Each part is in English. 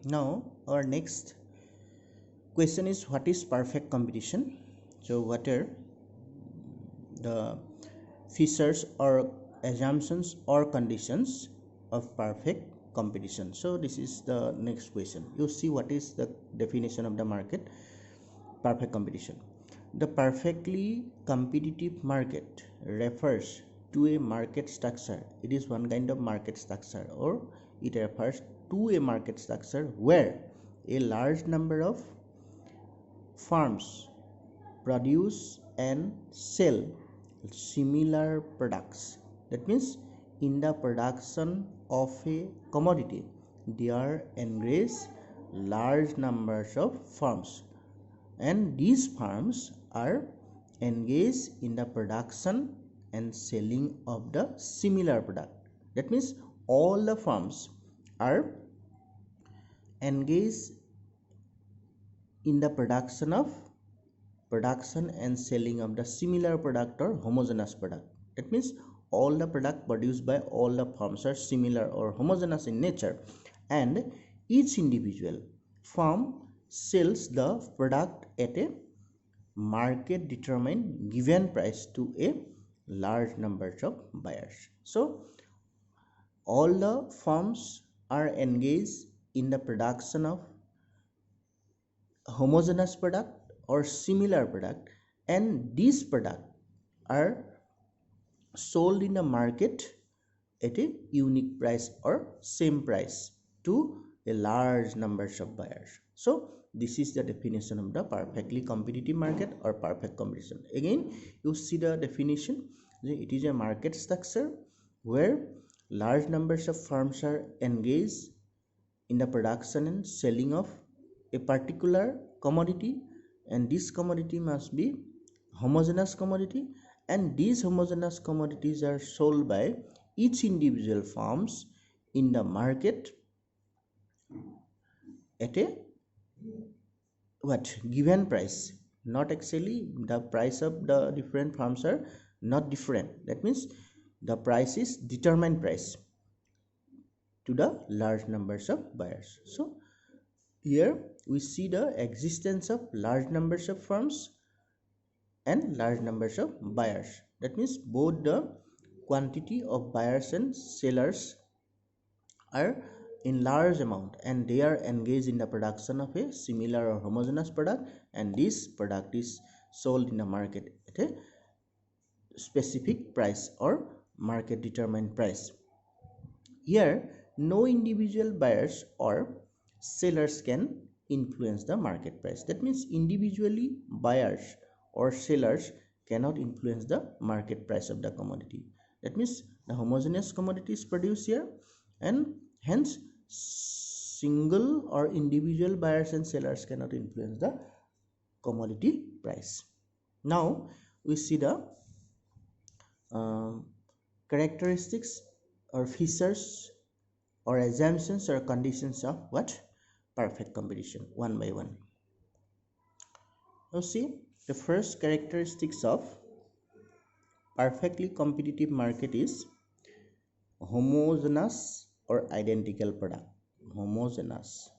Now our next question is, what is perfect competition? So what are the features or assumptions or conditions of perfect competition? So this is the next question. You see, what is the definition of the market perfect competition? The perfectly competitive market refers to a market structure. It is one kind of market structure, or it refers to a market structure where a large number of firms produce and sell similar products. That means in the production of a commodity there engage large numbers of firms, and these firms are engaged in the production and selling of the similar product. That means all the firms are engaged in the production and selling of the similar product or homogeneous product. That means all the product produced by all the firms are similar or homogeneous in nature, and each individual firm sells the product at a market determined given price to a large number of buyers. So all the firms are engaged in the production of homogeneous product or similar product, and these products are sold in the market at a unique price or same price to a large numbers of buyers. So this is the definition of the perfectly competitive market or perfect competition. Again, you see the definition. It is a market structure where large numbers of firms are engaged in the production and selling of a particular commodity, and this commodity must be homogeneous commodity, and these homogeneous commodities are sold by each individual firms in the market at a what given price. Not actually the price of the different firms are not different. That means the price is determined price to the large numbers of buyers. So here we see the existence of large numbers of firms and large numbers of buyers. That means both the quantity of buyers and sellers are in large amount, and they are engaged in the production of a similar or homogeneous product, and this product is sold in the market at a specific price or market determined price. Here no individual buyers or sellers can influence the market price. That means individually buyers or sellers cannot influence the market price of the commodity. That means the homogeneous commodity is produced here, and hence single or individual buyers and sellers cannot influence the commodity price. Now we see the characteristics or features or assumptions or conditions of what perfect competition one by one. Now see, the first characteristics of perfectly competitive market is homogeneous or identical product. Homogeneous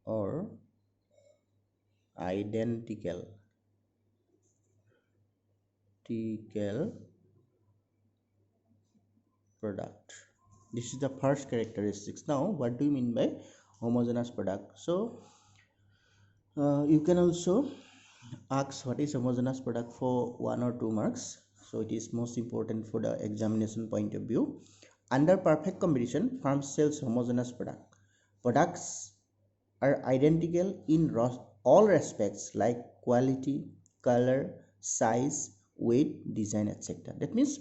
or identical product. This is the first characteristics. Now what do you mean by homogeneous product? So you can also ask what is homogeneous product for 1 or 2 marks. So it is most important for the examination point of view. Under perfect competition, firm sells homogeneous product. Products are identical in all respects like quality, color, size, weight, design, etc. That means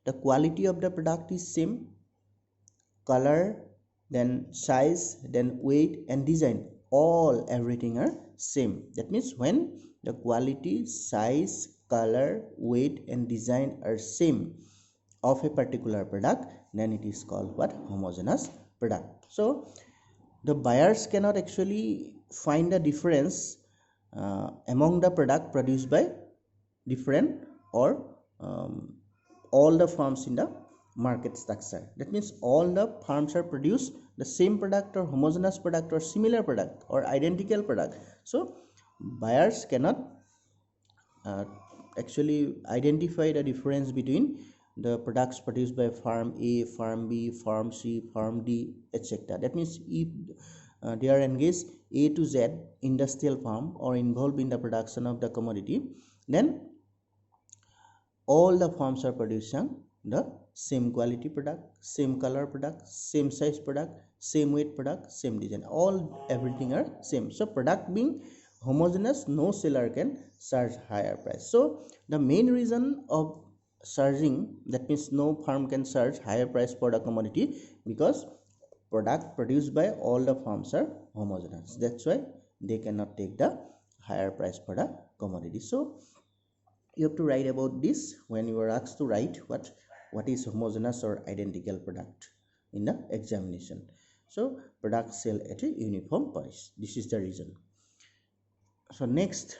the quality of the product is same, color, then size, then weight and design, all everything are same. That means when the quality, size, color, weight and design are same of a particular product, then it is called what? Homogeneous product. So the buyers cannot actually find a difference among the product produced by different or all the firms in the market structure. That means all the farms are produce the same product or homogeneous product or similar product or identical product. So buyers cannot uh, actually identify the difference between the products produced by farm A, farm B, farm C, farm D, etc. That means if they are engaged A to Z industrial farm or involved in the production of the commodity, then all the farms are producing the same quality product, same color product, same size product, same weight product, same design, all everything are same. So product being homogeneous, no seller can charge higher price. So the main reason of charging, that means no farm can charge higher price for the commodity, because product produced by all the farms are homogeneous. That's why they cannot take the higher price for the commodity. So you have to write about this when you are asked to write what is homogeneous or identical product in the examination. So product sell at a uniform price, this is the reason. So next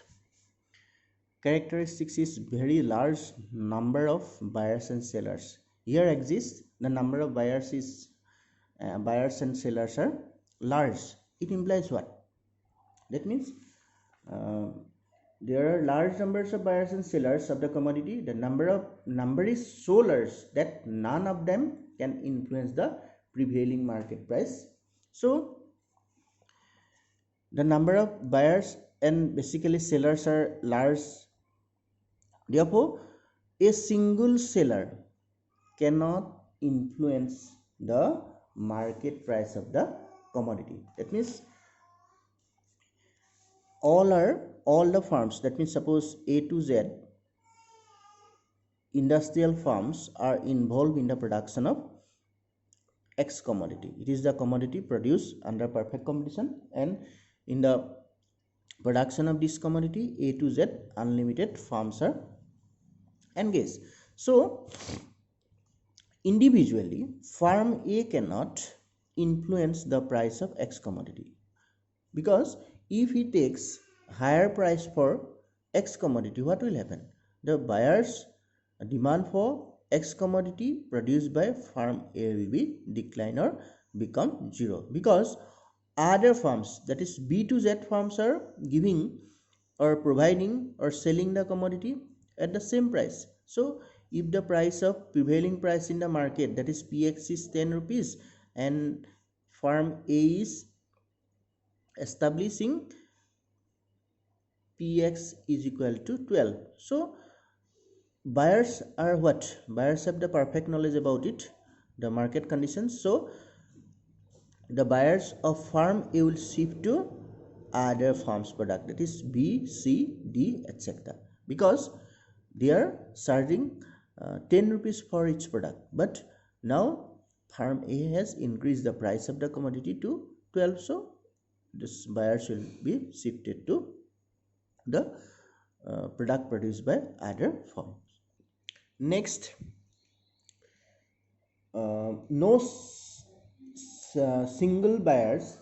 characteristics is very large number of buyers and sellers. Here exists the number of buyers is buyers and sellers are large. It implies what? That means uh, there are large numbers of buyers and sellers of the commodity. The number is so large that none of them can influence the prevailing market price. So the number of buyers and basically sellers are large. Therefore, a single seller cannot influence the market price of the commodity. That means all the farms, that means suppose A to Z industrial farms are involved in the production of X commodity. It is the commodity produced under perfect competition, and in the production of this commodity A to Z unlimited farms are engaged. So individually farm A cannot influence the price of X commodity, because if he takes higher price for X commodity, what will happen? The buyers demand for X commodity produced by farm A will be decline or become zero, because other farms, that is B to Z farms, are giving or providing or selling the commodity at the same price. So if the price of prevailing price in the market, that is PX, is 10 rupees and farm A is establishing Px is equal to 12, so buyers are what? Buyers have the perfect knowledge about it, the market conditions. So the buyers of farm A will shift to other farms product, that is B, C, D, etc., because they are charging 10 rupees for each product, but now farm A has increased the price of the commodity to 12, so this buyers will be shifted to the product produced by other firms. Next, no single buyers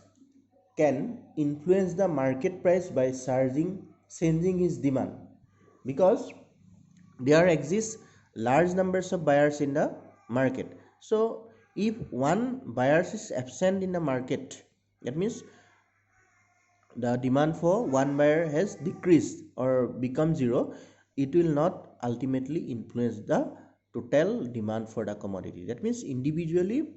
can influence the market price by changing his demand, because there exists large numbers of buyers in the market. So if one buyer is absent in the market, that means the demand for one buyer has decreased or become zero, it will not ultimately influence the total demand for the commodity. That means individually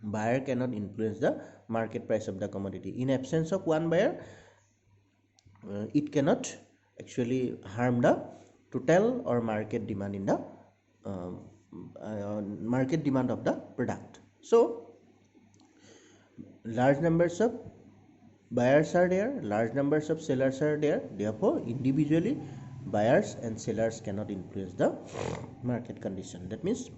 buyer cannot influence the market price of the commodity. In absence of one buyer, it cannot actually harm the total or market demand in the market demand of the product. So large numbers of buyers are there, large numbers of sellers are there, therefore individually buyers and sellers cannot influence the market condition. That means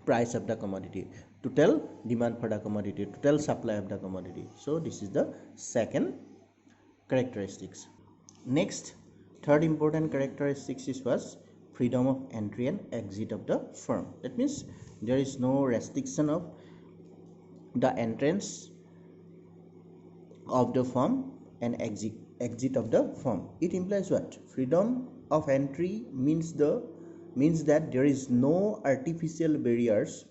price of the commodity, total demand for the commodity, total supply of the commodity. So this is the second characteristics. Next, third important characteristics is was freedom of entry and exit of the firm. That means there is no restriction of the entrance of the firm and exit of the firm. It implies what? Freedom of entry means the means that there is no artificial barriers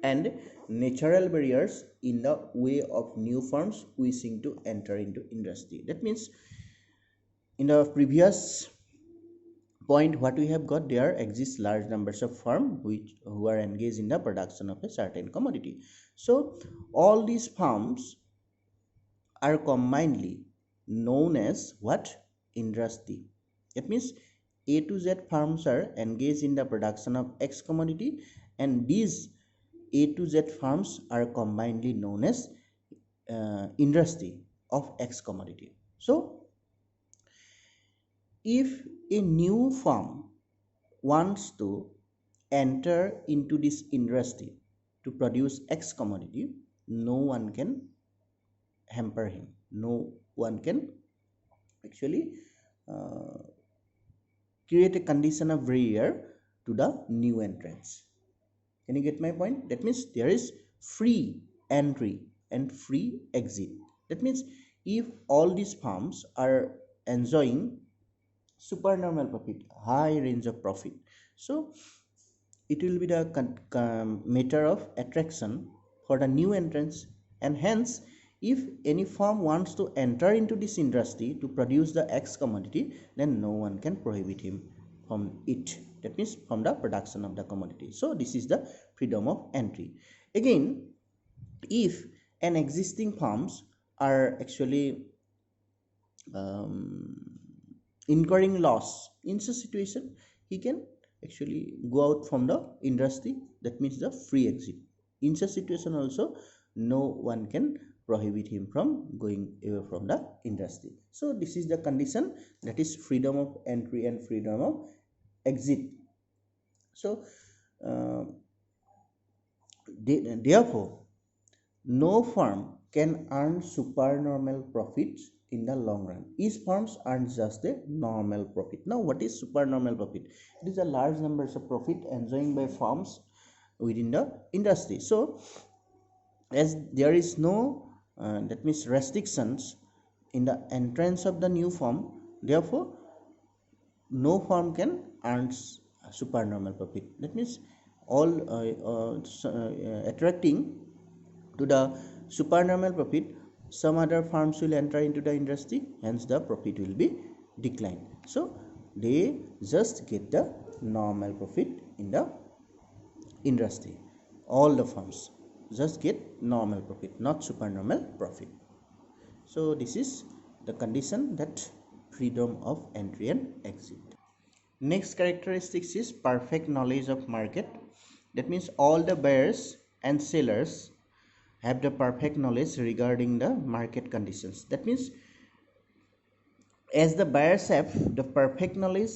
and natural barriers in the way of new firms wishing to enter into industry. That means in the previous point what we have got, there exists large numbers of firms which who are engaged in the production of a certain commodity. So all these firms are commonly known as what? Industry. It means A to Z firms are engaged in the production of X commodity, and these A to Z firms are commonly known as industry of X commodity. So if a new firm wants to enter into this industry to produce X commodity, no one can hamper him. No one can actually uh, create a condition of barrier to the new entrants. Can you get my point? That means there is free entry and free exit. That means if all these firms are enjoying supernormal profit, high range of profit, so it will be the matter of attraction for the new entrants, and hence if any firm wants to enter into this industry to produce the X commodity, then no one can prohibit him from it. That means from the production of the commodity. So this is the freedom of entry. Again, if an existing firms are actually um, incurring loss, in such situation he can actually go out from the industry. That means the free exit. In such situation also no one can prohibit him from going away from the industry. So this is the condition, that is freedom of entry and freedom of exit. So uh, therefore no firm can earn supernormal profits in the long run. Each firm earns just a normal profit. Now, what is supernormal profit? It is a large numbers of profit enjoying by firms within the industry. So, as there is no that means restrictions in the entrance of the new firm, therefore no firm can earn supernormal profit. That means all attracting to the supernormal profit, some other firms will enter into the industry, hence the profit will be declined. So they just get the normal profit in the industry. All the firms just get normal profit, not supernormal profit. So this is the condition, that freedom of entry and exit. Next characteristics is perfect knowledge of market. That means all the buyers and sellers have the perfect knowledge regarding the market conditions. That means as the buyers have the perfect knowledge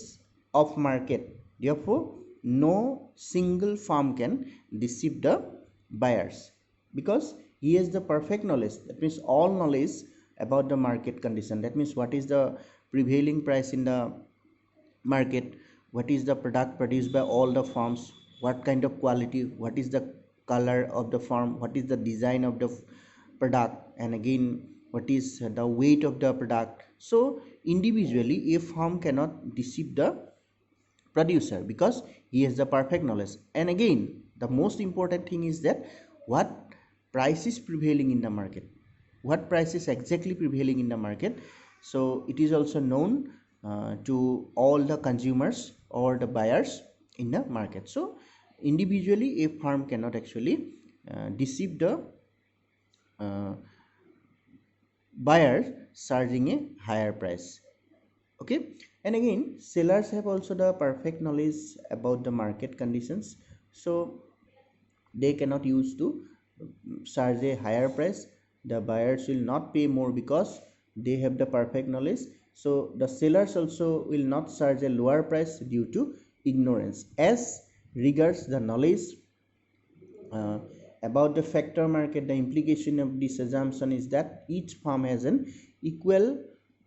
of market, therefore no single firm can deceive the buyers, because he has the perfect knowledge. That means all knowledge about the market condition. That means what is the prevailing price in the market, what is the product produced by all the firms, what kind of quality, what is the color of the firm, what is the design of the product, and again what is the weight of the product. So individually a firm cannot deceive the producer because he has the perfect knowledge. And again the most important thing is that what price is prevailing in the market, what price is exactly prevailing in the market. So it is also known to all the consumers or the buyers in the market. So individually a firm cannot actually deceive the uh, buyer charging a higher price. Okay, and again sellers have also the perfect knowledge about the market conditions, so they cannot use to charge a higher price. The buyers will not pay more because they have the perfect knowledge. So the sellers also will not charge a lower price due to ignorance. As regards the knowledge uh, about the factor market, the implication of this assumption is that each firm has an equal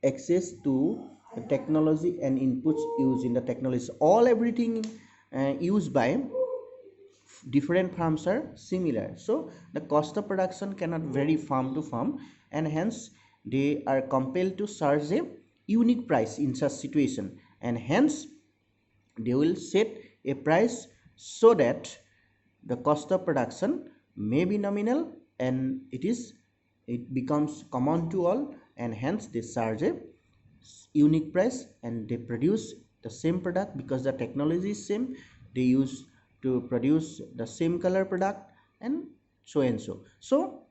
access to the technology and inputs used in the technology. All everything used by different farms are similar, so the cost of production cannot vary farm to farm, and hence they are compelled to charge a unique price in such situation, and hence they will set a price so that the cost of production may be nominal and it becomes common to all, and hence they charge a unique price and they produce the same product because the technology is same. They use to produce the same color product and so and so. So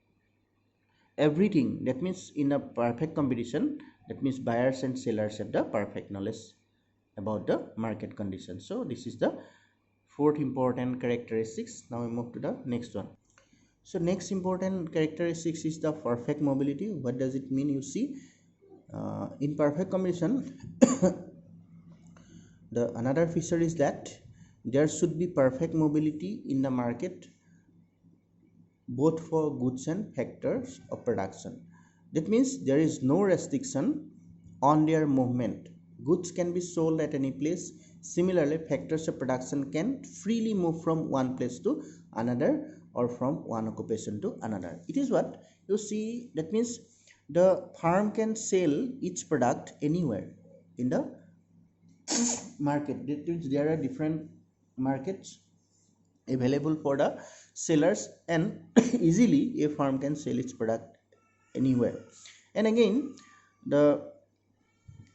everything, that means in a perfect competition, that means buyers and sellers have the perfect knowledge about the market conditions. So this is the fourth important characteristics. Now we move to the next one. So next important characteristics is the perfect mobility. What does it mean? You see, in perfect competition, the another feature is that there should be perfect mobility in the market, both for goods and factors of production. That means there is no restriction on their movement. Goods can be sold at any place. Similarly, factors of production can freely move from one place to another or from one occupation to another. It is what you see. That means the farm can sell its product anywhere in the market. That means there are different markets available for the sellers, and easily a farm can sell its product anywhere. And again, the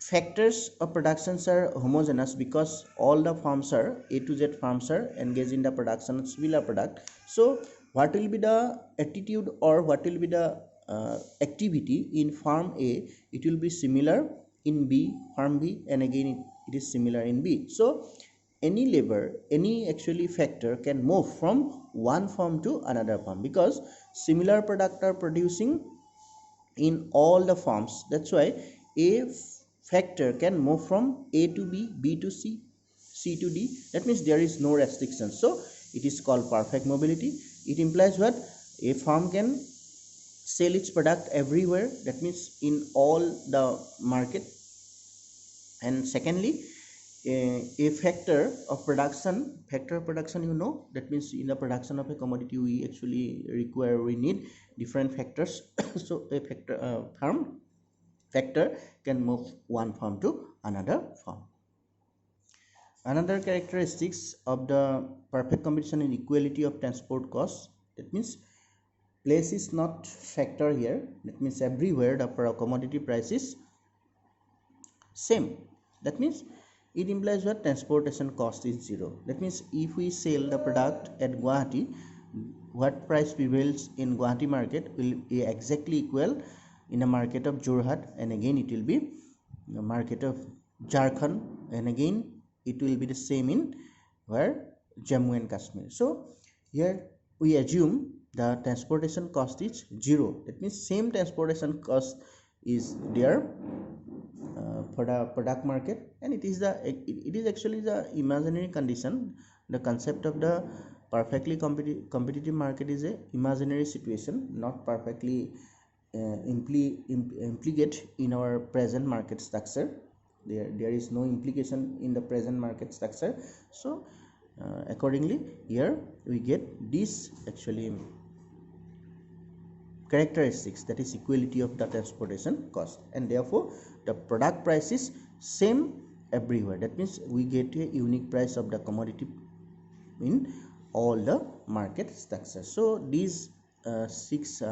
factors of productions are homogeneous because all the farms are A to Z farms are engaged in the production of similar product. So what will be the attitude or what will be the activity in farm A, it will be similar in B, farm B, and again it is similar in B. So any labor, any actually factor can move from one farm to another farm because similar product are producing in all the farms. That's why a factor can move from A to B, B to C, C to D. That means there is no restriction. So it is called perfect mobility. It implies what? A farm can sell its product everywhere. That means in all the market. And secondly, a factor of production, you know, that means in the production of a commodity we actually require, we need different factors. So a factor can move one farm to another farm. Another characteristics of the perfect competition in equality of transport costs. That means place is not factor here. That means everywhere the commodity price is same. That means it implies what? Transportation cost is zero. That means if we sell the product at Guwahati, what price prevails in Guwahati market will be exactly equal in a market of Jorhat, and again it will be in the market of Jharkhand, and again it will be the same in where Jammu and Kashmir. So here we assume the transportation cost is zero. That means same transportation cost is there for the product market, and it is actually the imaginary condition. The concept of the perfectly competitive market is a imaginary situation, not perfectly implicate in our present market structure. There is no implication in the present market structure. So accordingly here we get this actually characteristics, that is equality of the transportation cost, and therefore the product price is same everywhere. That means we get a unique price of the commodity in all the market structures. So these are six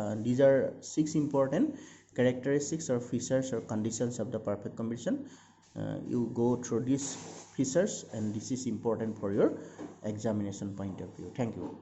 important characteristics or features or conditions of the perfect competition. You go through these features and this is important for your examination point of view. Thank you.